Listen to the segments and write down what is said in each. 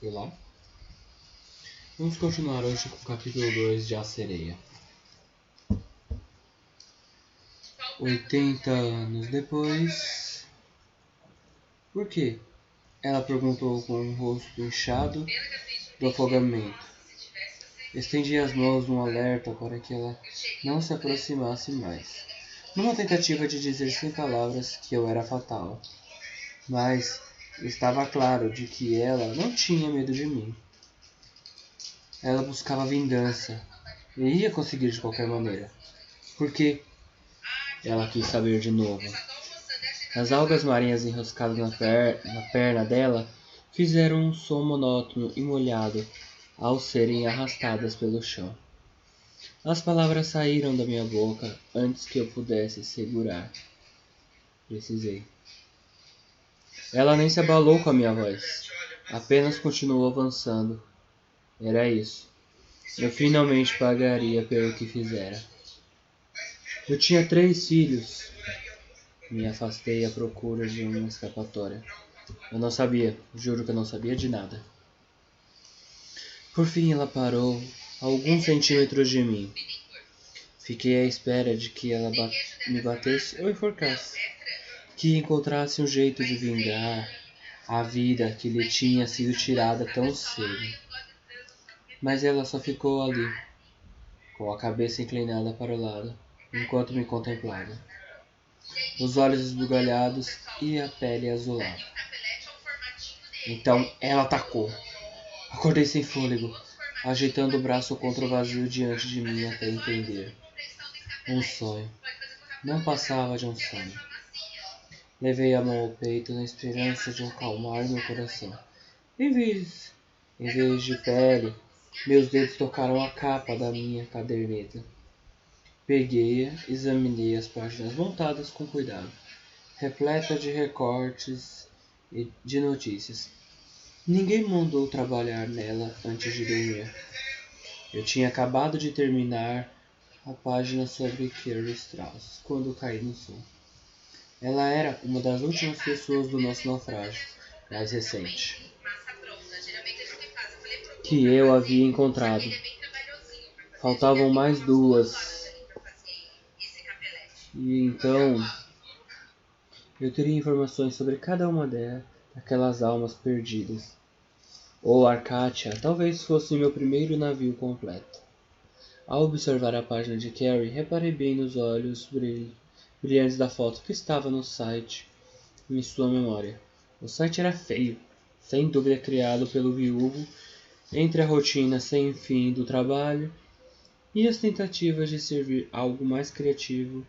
E lá? Vamos continuar hoje com o capítulo 2 de A Sereia. 80 anos depois... Por quê? Ela perguntou com o rosto inchado do afogamento. Estendi as mãos num alerta para que ela não se aproximasse mais, numa tentativa de dizer sem palavras que eu era fatal. Mas estava claro de que ela não tinha medo de mim. Ela buscava vingança e ia conseguir de qualquer maneira. Por quê? Ela quis saber de novo. As algas marinhas enroscadas na perna dela fizeram um som monótono e molhado ao serem arrastadas pelo chão. As palavras saíram da minha boca antes que eu pudesse segurar. Precisei. Ela nem se abalou com a minha voz. Apenas continuou avançando. Era isso. Eu finalmente pagaria pelo que fizera. Eu tinha 3 filhos. Me afastei à procura de uma escapatória. Eu não sabia, juro que eu não sabia de nada. Por fim ela parou a alguns centímetros de mim. Fiquei à espera de que ela me batesse ou enforcasse. Que encontrasse um jeito de vingar a vida que lhe tinha sido tirada tão cedo. Mas ela só ficou ali, com a cabeça inclinada para o lado, enquanto me contemplava. Os olhos esbugalhados e a pele azulada. Então ela atacou. Acordei sem fôlego, ajeitando o braço contra o vazio diante de mim até entender. Um sonho. Não passava de um sonho. Levei a mão ao peito na esperança de acalmar meu coração. Em vez de pele, meus dedos tocaram a capa da minha caderneta. Peguei-a, examinei as páginas montadas com cuidado, repleta de recortes e de notícias. Ninguém mandou trabalhar nela antes de dormir. Eu tinha acabado de terminar a página sobre Carrie Strauss quando caí no sono. Ela era uma das últimas pessoas do nosso naufrágio, mais recente, que eu havia encontrado. Faltavam mais 2. E então eu teria informações sobre cada uma daquelas almas perdidas. Ou Arcatia talvez fosse meu primeiro navio completo. Ao observar a página de Carrie, reparei bem nos olhos brilhantes da foto que estava no site em sua memória. O site era feio, sem dúvida criado pelo viúvo entre a rotina sem fim do trabalho e as tentativas de servir algo mais criativo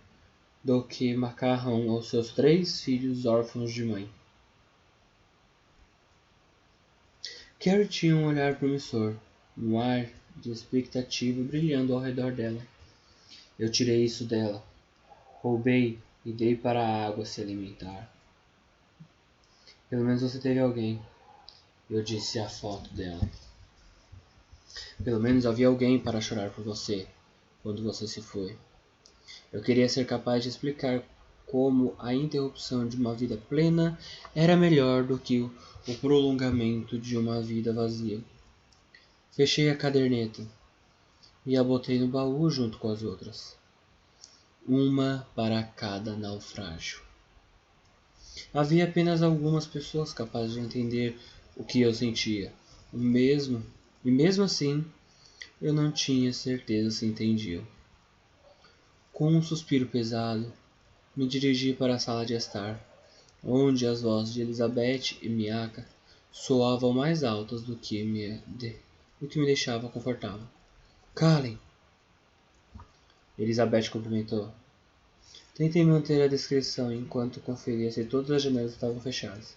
do que macarrão aos seus 3 filhos órfãos de mãe. Carrie tinha um olhar promissor, um ar de expectativa brilhando ao redor dela. Eu tirei isso dela, roubei e dei para a água se alimentar. Pelo menos você teve alguém, eu disse à foto dela. Pelo menos havia alguém para chorar por você, quando você se foi. Eu queria ser capaz de explicar como a interrupção de uma vida plena era melhor do que o prolongamento de uma vida vazia. Fechei a caderneta e a botei no baú junto com as outras. Uma para cada naufrágio. Havia apenas algumas pessoas capazes de entender o que eu sentia. E mesmo assim, eu não tinha certeza se entendiam. Com um suspiro pesado, me dirigi para a sala de estar, onde as vozes de Elizabeth e Miaka soavam mais altas do que me deixava confortável. Calem! Elizabeth cumprimentou. Tentei manter a discrição enquanto conferia se todas as janelas estavam fechadas.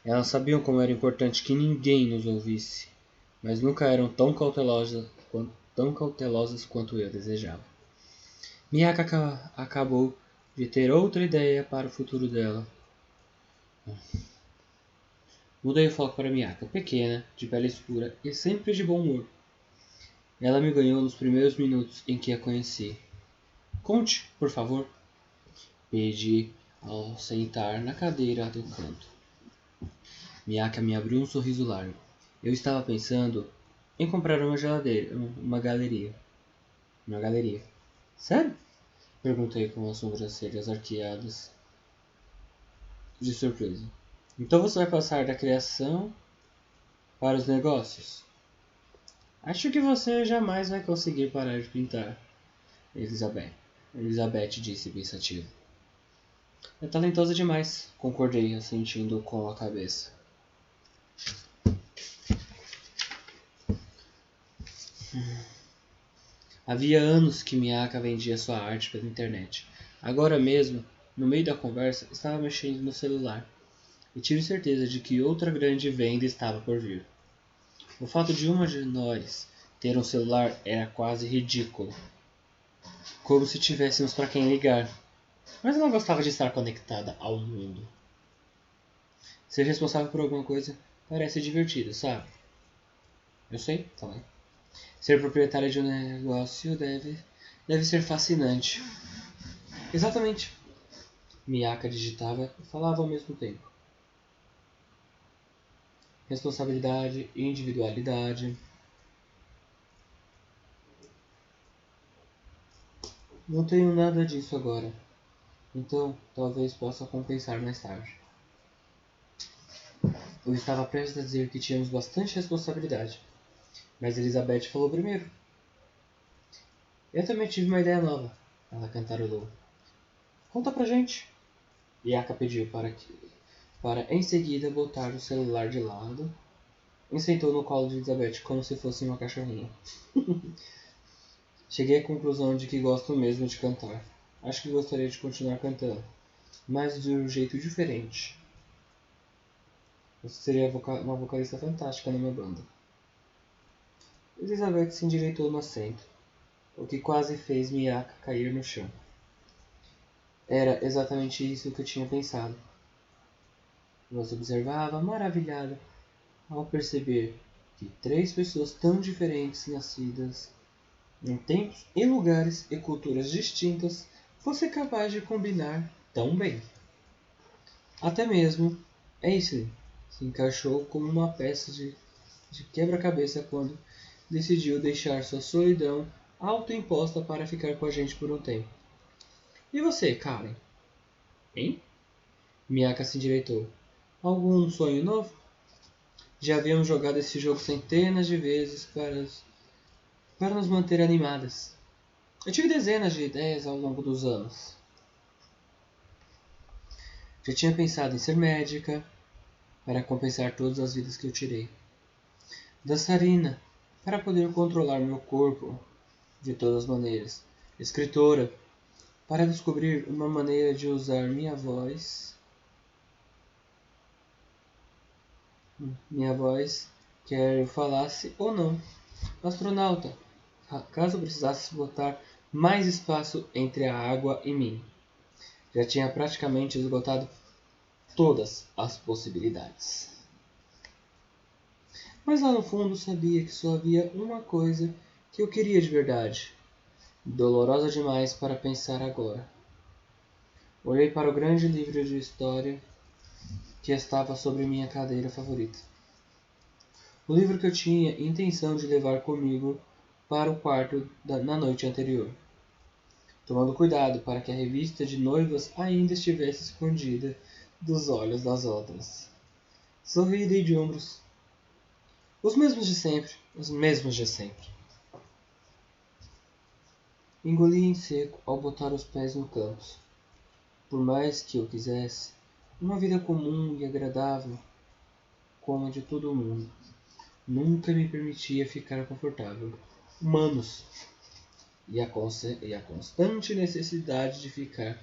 Elas sabiam como era importante que ninguém nos ouvisse, mas nunca eram tão cautelosas quanto eu desejava. Miyaka acabou de ter outra ideia para o futuro dela. Mudei o foco para Miyaka, pequena, de pele escura e sempre de bom humor. Ela me ganhou nos primeiros minutos em que a conheci. Conte, por favor, pedi ao sentar na cadeira do canto. Miyaka me abriu um sorriso largo. Eu estava pensando em comprar uma geladeira, uma galeria. Uma galeria. Sério? Perguntei com as sobrancelhas arqueadas de surpresa. Então você vai passar da criação para os negócios? Acho que você jamais vai conseguir parar de pintar, Elizabeth. Elizabeth disse pensativa. É talentosa demais, concordei, assentindo com a cabeça. Havia anos que Miyaka vendia sua arte pela internet. Agora mesmo, no meio da conversa, estava mexendo no celular e tive certeza de que outra grande venda estava por vir. O fato de uma de nós ter um celular era quase ridículo, como se tivéssemos para quem ligar. Mas ela gostava de estar conectada ao mundo. Ser responsável por alguma coisa parece divertido, sabe? Eu sei, também. Ser proprietária de um negócio deve ser fascinante. Exatamente. Miyaka digitava e falava ao mesmo tempo. Responsabilidade, individualidade. Não tenho nada disso agora. Então, talvez possa compensar mais tarde. Eu estava prestes a dizer que tínhamos bastante responsabilidade. Mas Elizabeth falou primeiro. Eu também tive uma ideia nova. Ela cantarolou. Conta pra gente. Miyaka pediu para em seguida botar o celular de lado e sentou no colo de Elizabeth como se fosse uma cachorrinha. Cheguei à conclusão de que gosto mesmo de cantar. Acho que gostaria de continuar cantando, mas de um jeito diferente. Você seria uma vocalista fantástica na minha banda. Elizabeth se endireitou no assento, o que quase fez Miyaka cair no chão. Era exatamente isso que eu tinha pensado. Nos observava maravilhada ao perceber que três pessoas tão diferentes, nascidas em tempos e lugares e culturas distintas, fossem capazes de combinar tão bem. Até mesmo Aislinn se encaixou como uma peça de quebra-cabeça quando decidiu deixar sua solidão autoimposta para ficar com a gente por um tempo. E você, Karen? Hein? Miyaka se endireitou. Algum sonho novo? Já havíamos jogado esse jogo centenas de vezes para nos manter animadas. Eu tive dezenas de ideias ao longo dos anos. Já tinha pensado em ser médica, para compensar todas as vidas que eu tirei. Dançarina, para poder controlar meu corpo de todas as maneiras. Escritora, para descobrir uma maneira de usar minha voz, quer eu falasse ou não. Astronauta, caso precisasse botar mais espaço entre a água e mim. Já tinha praticamente esgotado todas as possibilidades. Mas lá no fundo sabia que só havia uma coisa que eu queria de verdade. Dolorosa demais para pensar agora. Olhei para o grande livro de história que estava sobre minha cadeira favorita. O livro que eu tinha intenção de levar comigo para o quarto na noite anterior, tomando cuidado para que a revista de noivas ainda estivesse escondida dos olhos das outras. Sorri e dei de ombros. Os mesmos de sempre, os mesmos de sempre. Engoli em seco ao botar os pés no campus. Por mais que eu quisesse, uma vida comum e agradável, como a de todo mundo, nunca me permitia ficar confortável. Humanos. E a constante necessidade de ficar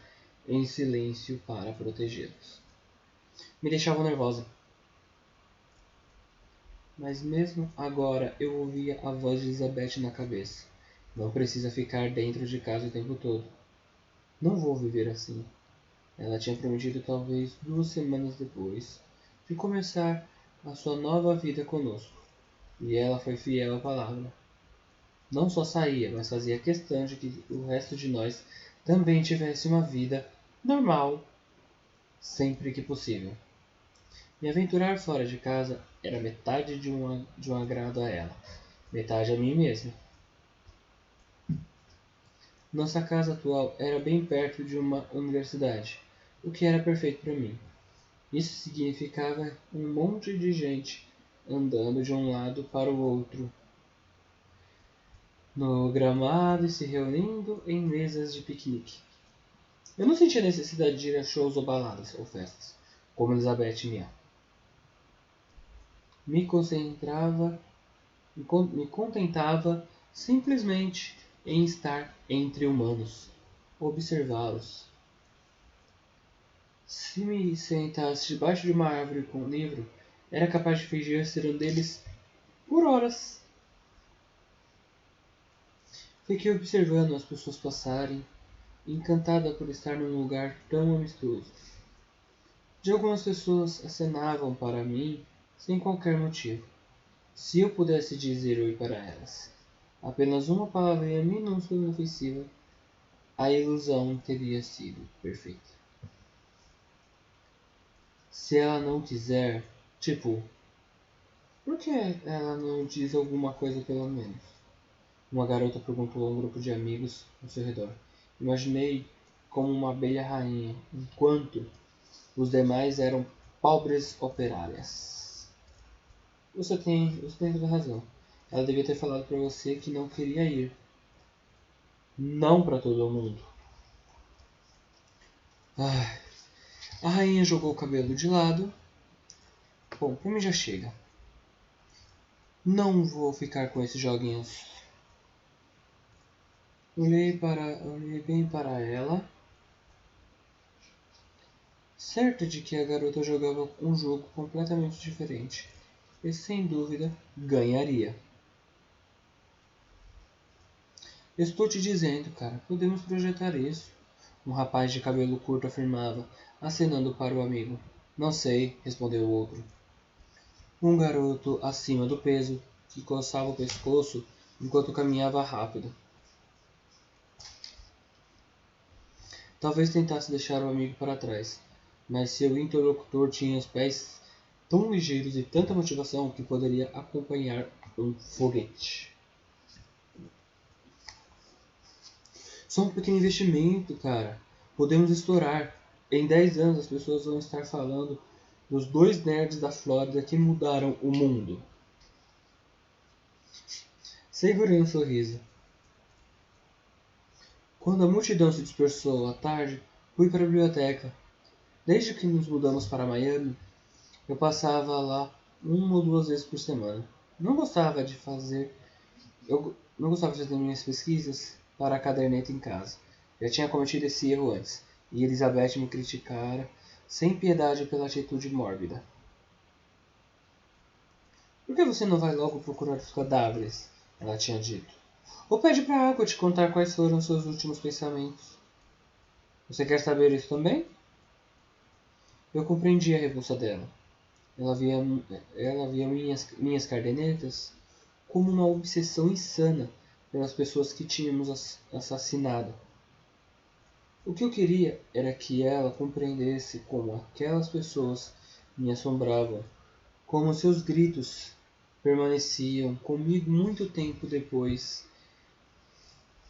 em silêncio para protegê-los. Me deixavam nervosa. Mas mesmo agora eu ouvia a voz de Elizabeth na cabeça. Não precisa ficar dentro de casa o tempo todo. Não vou viver assim. Ela tinha prometido talvez 2 semanas depois de começar a sua nova vida conosco. E ela foi fiel à palavra. Não só saía, mas fazia questão de que o resto de nós também tivesse uma vida normal, sempre que possível. Me aventurar fora de casa era metade de um agrado a ela, metade a mim mesmo. Nossa casa atual era bem perto de uma universidade, o que era perfeito para mim. Isso significava um monte de gente andando de um lado para o outro no gramado e se reunindo em mesas de piquenique. Eu não sentia necessidade de ir a shows ou baladas ou festas, como Elizabeth e Mia. Me contentava simplesmente em estar entre humanos, observá-los. Se me sentasse debaixo de uma árvore com um livro, era capaz de fingir ser um deles por horas. Fiquei observando as pessoas passarem, encantada por estar num lugar tão amistoso. De algumas pessoas acenavam para mim sem qualquer motivo. Se eu pudesse dizer oi para elas, apenas uma palavrinha minúscula e inofensiva, a ilusão teria sido perfeita. Se ela não quiser, tipo, por que ela não diz alguma coisa pelo menos? Uma garota perguntou a um grupo de amigos ao seu redor. Imaginei como uma abelha rainha, enquanto os demais eram pobres operárias. Você tem toda razão. Ela devia ter falado para você que não queria ir. Não para todo mundo. Ai. A rainha jogou o cabelo de lado. Bom, pra mim já chega. Não vou ficar com esses joguinhos. Olhei bem para ela, certa de que a garota jogava um jogo completamente diferente e, sem dúvida, ganharia. Estou te dizendo, cara, podemos projetar isso. Um rapaz de cabelo curto afirmava, acenando para o amigo. Não sei, respondeu o outro. Um garoto acima do peso, que coçava o pescoço enquanto caminhava rápido. Talvez tentasse deixar o amigo para trás, mas seu interlocutor tinha os pés tão ligeiros e tanta motivação que poderia acompanhar um foguete. Só um pequeno investimento, cara. Podemos estourar. Em 10 anos as pessoas vão estar falando dos dois nerds da Flórida que mudaram o mundo. Segurei um sorriso. Quando a multidão se dispersou à tarde, fui para a biblioteca. Desde que nos mudamos para Miami, eu passava lá uma ou duas vezes por semana. Eu não gostava de fazer minhas pesquisas para a caderneta em casa. Já tinha cometido esse erro antes, e Elizabeth me criticara sem piedade pela atitude mórbida. Por que você não vai logo procurar os cadáveres? Ela tinha dito. Ou pede para Aqua te contar quais foram seus últimos pensamentos. Você quer saber isso também? Eu compreendi a repulsa dela. Ela via minhas cadernetas como uma obsessão insana pelas pessoas que tínhamos assassinado. O que eu queria era que ela compreendesse como aquelas pessoas me assombravam, como seus gritos permaneciam comigo muito tempo depois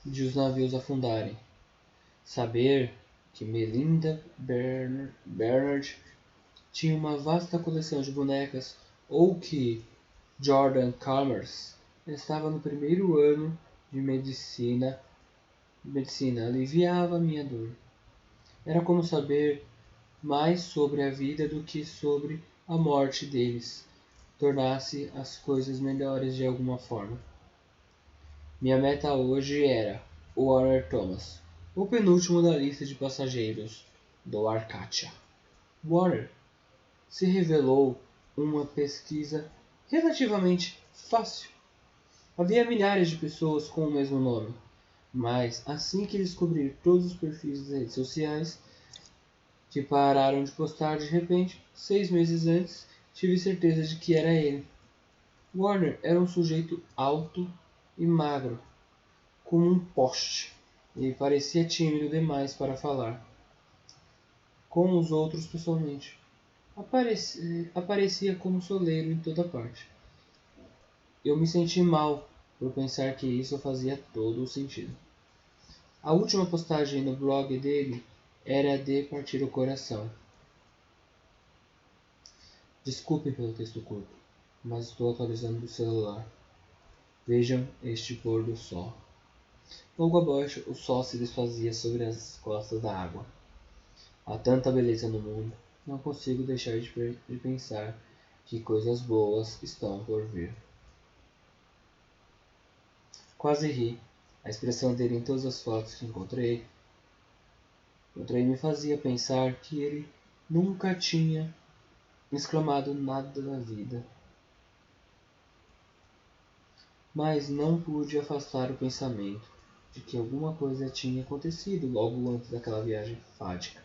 de os navios afundarem. Saber que Melinda Bernard tinha uma vasta coleção de bonecas ou que Jordan Chalmers estava no primeiro ano de medicina aliviava minha dor. Era como saber mais sobre a vida do que sobre a morte deles tornasse as coisas melhores de alguma forma. Minha meta hoje era o Warner Thomas, o penúltimo da lista de passageiros do Arcadia. Warner se revelou uma pesquisa relativamente fácil. Havia milhares de pessoas com o mesmo nome, mas assim que descobri todos os perfis das redes sociais que pararam de postar de repente, 6 meses antes, tive certeza de que era ele. Warner era um sujeito alto e magro, como um poste, e parecia tímido demais para falar com os outros pessoalmente. aparecia como soleiro em toda parte. Eu me senti mal por pensar que isso fazia todo o sentido. A última postagem no blog dele era de partir o coração. Desculpe pelo texto curto, mas estou atualizando do celular. Vejam este pôr do sol. Logo abaixo, o sol se desfazia sobre as costas da água. Há tanta beleza no mundo, não consigo deixar de pensar que coisas boas estão por vir. Quase ri. A expressão dele em todas as fotos que encontrei me fazia pensar que ele nunca tinha exclamado nada da vida. Mas não pude afastar o pensamento de que alguma coisa tinha acontecido logo antes daquela viagem fádica.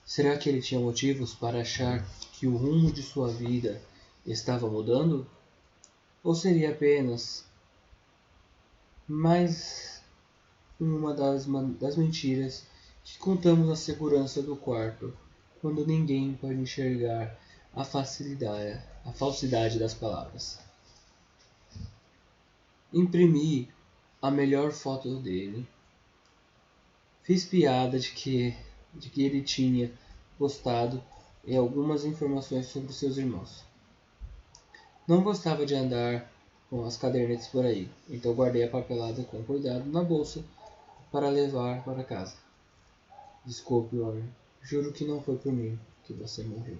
Será que ele tinha motivos para achar que o rumo de sua vida estava mudando? Ou seria apenas mais uma das mentiras que contamos na segurança do quarto, quando ninguém pode enxergar a falsidade das palavras? Imprimi a melhor foto dele. Fiz piada de que ele tinha postado e algumas informações sobre seus irmãos. Não gostava de andar com as cadernetas por aí, então guardei a papelada com cuidado na bolsa para levar para casa. Desculpe, homem. Juro que não foi por mim que você morreu.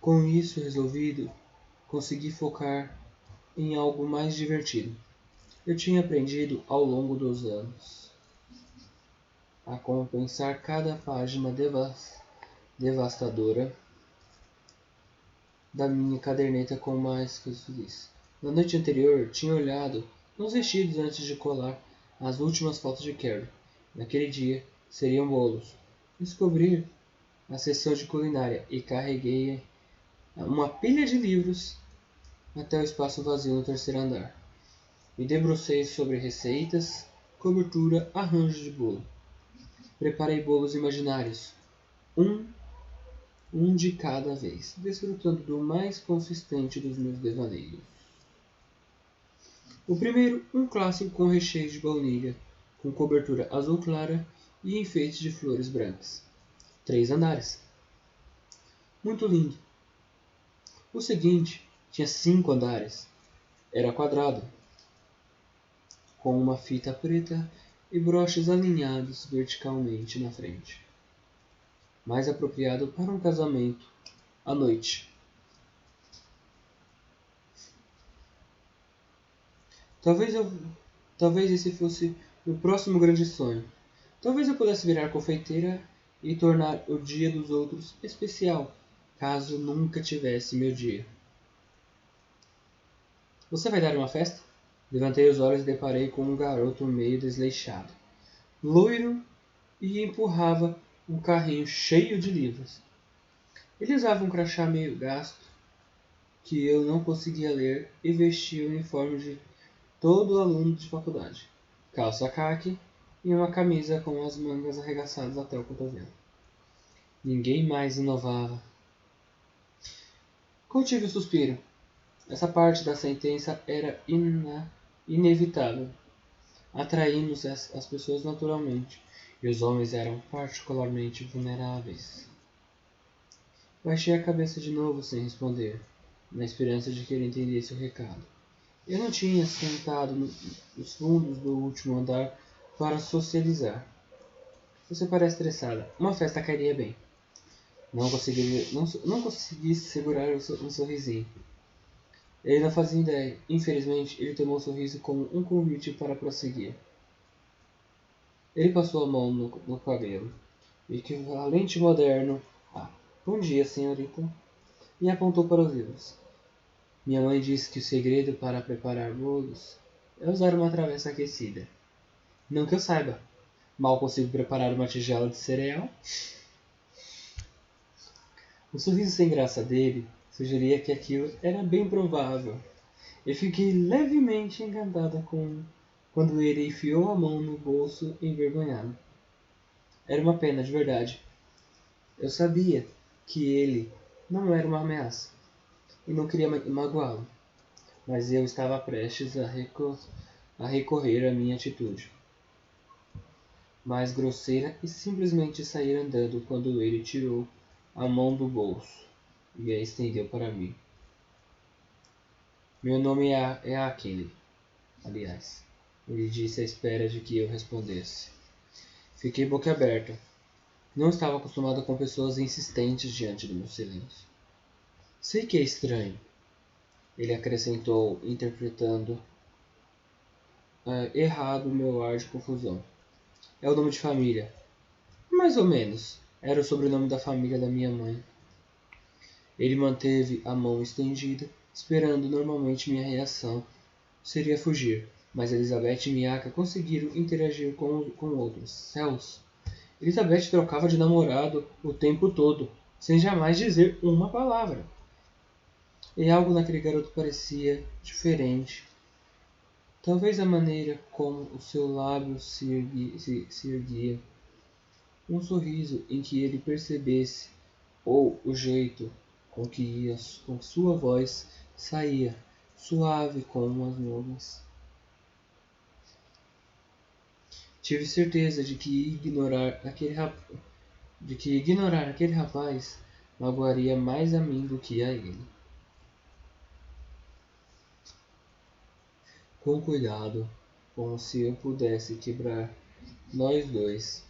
Com isso resolvido, consegui focar em algo mais divertido. Eu tinha aprendido ao longo dos anos a compensar cada página devastadora da minha caderneta com mais coisas felizes. Na noite anterior, tinha olhado nos vestidos antes de colar as últimas fotos de Carrie. Naquele dia, seriam bolos. Descobri a sessão de culinária e carreguei uma pilha de livros até o espaço vazio no terceiro andar. Me debrucei sobre receitas, cobertura, arranjo de bolo. Preparei bolos imaginários, um de cada vez, desfrutando do mais consistente dos meus devaneios. O primeiro, um clássico com recheio de baunilha, com cobertura azul clara e enfeites de flores brancas. 3 andares. Muito lindo. O seguinte tinha 5 andares. Era quadrado, com uma fita preta e broches alinhados verticalmente na frente. Mais apropriado para um casamento à noite. Talvez esse fosse meu próximo grande sonho. Talvez eu pudesse virar confeiteira e tornar o dia dos outros especial, caso nunca tivesse meu dia. Você vai dar uma festa? Levantei os olhos e deparei com um garoto meio desleixado, loiro, e empurrava um carrinho cheio de livros. Ele usava um crachá meio gasto, que eu não conseguia ler, e vestia o uniforme de todo aluno de faculdade. Calça caque e uma camisa com as mangas arregaçadas até o cotovelo. Ninguém mais inovava. Contive o suspiro. Essa parte da sentença era inevitável. Atraímos as pessoas naturalmente, e os homens eram particularmente vulneráveis. Baixei a cabeça de novo sem responder, na esperança de que ele entendesse o recado. Eu não tinha sentado nos fundos do último andar para socializar. Você parece estressada. Uma festa cairia bem. Não consegui segurar um sorrisinho. Ele não fazia ideia. Infelizmente, ele tomou o sorriso como um convite para prosseguir. Ele passou a mão no cabelo, o equivalente moderno a "Bom dia, senhorita", e apontou para os livros. Minha mãe disse que o segredo para preparar bolos é usar uma travessa aquecida. Não que eu saiba. Mal consigo preparar uma tigela de cereal. O sorriso sem graça dele sugeria que aquilo era bem provável. Eu fiquei levemente encantada quando ele enfiou a mão no bolso envergonhado. Era uma pena, de verdade. Eu sabia que ele não era uma ameaça e não queria magoá-lo, mas eu estava prestes a recorrer à minha atitude mais grosseira e simplesmente sair andando quando ele tirou a mão do bolso e a estendeu para mim. Meu nome é Akinley, aliás, ele disse à espera de que eu respondesse. Fiquei boquiaberta. Não estava acostumado com pessoas insistentes diante do meu silêncio. Sei que é estranho, ele acrescentou, interpretando errado o meu ar de confusão. É o nome de família. Mais ou menos. Era o sobrenome da família da minha mãe. Ele manteve a mão estendida, esperando normalmente minha reação seria fugir, mas Elizabeth e Miyaka conseguiram interagir com outros. Céus! Elizabeth trocava de namorado o tempo todo, sem jamais dizer uma palavra. E algo naquele garoto parecia diferente. Talvez a maneira como o seu lábio se erguia, um sorriso em que ele percebesse, ou o jeito com sua voz saía, suave como as nuvens. Tive certeza de que ignorar aquele rapaz magoaria mais a mim do que a ele. Com cuidado, como se eu pudesse quebrar nós dois.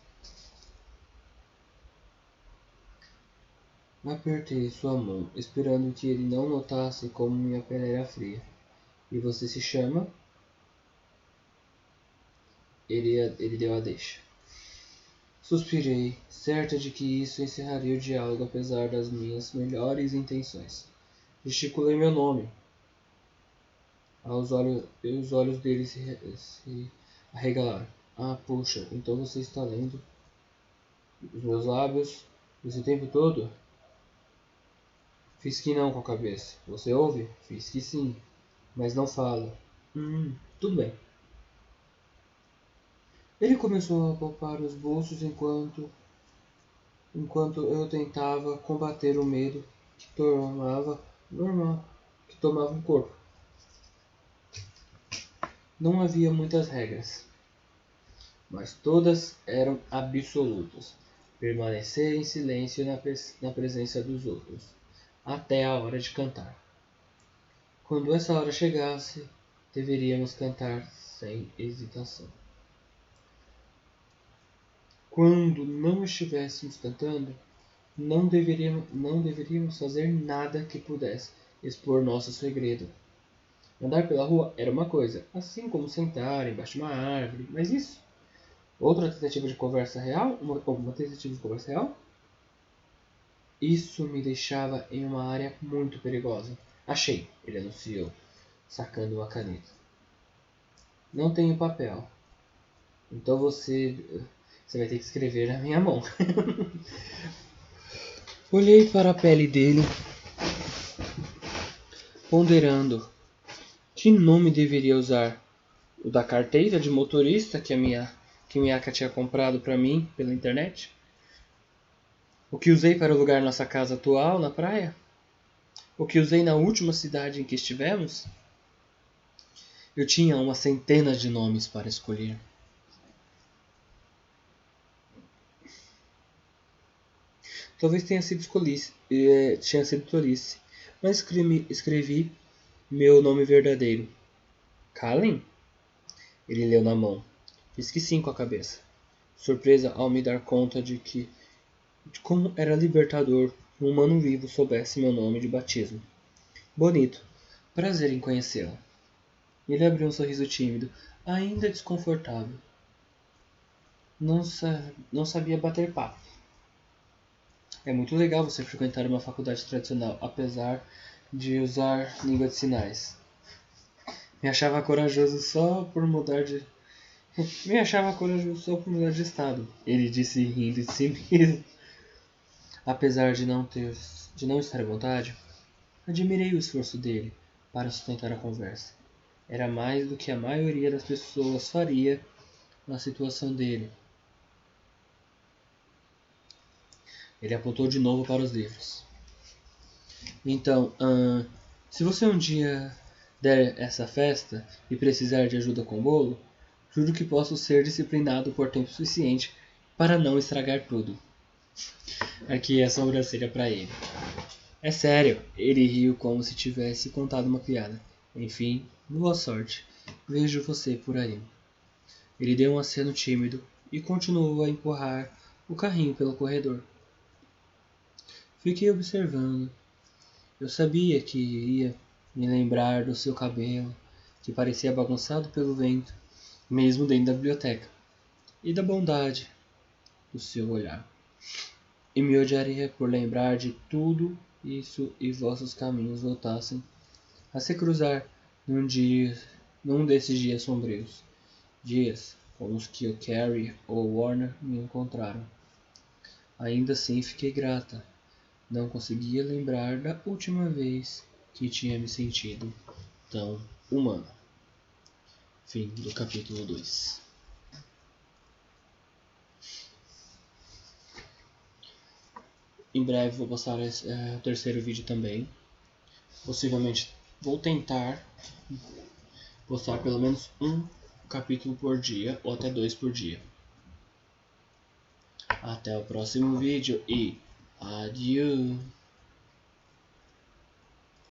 Apertei sua mão, esperando que ele não notasse como minha pele era fria. E você se chama? Ele deu a deixa. Suspirei, certa de que isso encerraria o diálogo apesar das minhas melhores intenções. Gesticulei meu nome. Os olhos dele se arregalaram. Ah, puxa, então você está lendo os meus lábios esse tempo todo? Fiz que não com a cabeça. Você ouve? Fiz que sim, mas não fala. Tudo bem. Ele começou a palpar os bolsos enquanto eu tentava combater o medo que tomava o corpo. Não havia muitas regras, mas todas eram absolutas. Permanecer em silêncio na presença dos outros, até a hora de cantar. Quando essa hora chegasse, deveríamos cantar sem hesitação. Quando não estivéssemos cantando, não deveríamos fazer nada que pudesse expor nosso segredo. Andar pela rua era uma coisa, assim como sentar embaixo de uma árvore, mas isso? Outra tentativa de conversa real? Uma tentativa de conversa real? Isso me deixava em uma área muito perigosa. Achei, ele anunciou, sacando uma caneta. Não tenho papel. Então você vai ter que escrever na minha mão. Olhei para a pele dele, ponderando. Que nome deveria usar? O da carteira de motorista que Miyaka tinha comprado para mim pela internet? O que usei para alugar nossa casa atual na praia? O que usei na última cidade em que estivemos? Eu tinha uma centena de nomes para escolher. Talvez tenha sido tolice, mas escrevi meu nome verdadeiro. Kallen? Ele leu na mão. Fiz que sim com a cabeça, surpresa ao me dar conta de como era libertador que um humano vivo soubesse meu nome de batismo. Bonito. Prazer em conhecê-la. Ele abriu um sorriso tímido, ainda desconfortável. Não sabia bater papo. É muito legal você frequentar uma faculdade tradicional, apesar de usar língua de sinais. Me achava corajoso só por mudar de estado. Ele disse rindo de si mesmo. Apesar de não estar à vontade, admirei o esforço dele para sustentar a conversa. Era mais do que a maioria das pessoas faria na situação dele. Ele apontou de novo para os livros. Então, se você um dia der essa festa e precisar de ajuda com o bolo, juro que posso ser disciplinado por tempo suficiente para não estragar tudo. Aqui é a sobrancelha para ele. É sério, ele riu como se tivesse contado uma piada. Enfim, boa sorte. Vejo você por aí. Ele deu um aceno tímido e continuou a empurrar o carrinho pelo corredor. Fiquei observando. Eu sabia que ia me lembrar do seu cabelo, que parecia bagunçado pelo vento, mesmo dentro da biblioteca, e da bondade do seu olhar. E me odiaria por lembrar de tudo isso e vossos caminhos voltassem a se cruzar num desses dias sombrios. Dias como os que o Carrie ou Warner me encontraram. Ainda assim fiquei grata. Não conseguia lembrar da última vez que tinha me sentido tão humana. Fim do capítulo 2. Em breve vou postar o terceiro vídeo também. Possivelmente vou tentar postar pelo menos um capítulo por dia ou até 2 por dia. Até o próximo vídeo e adieu!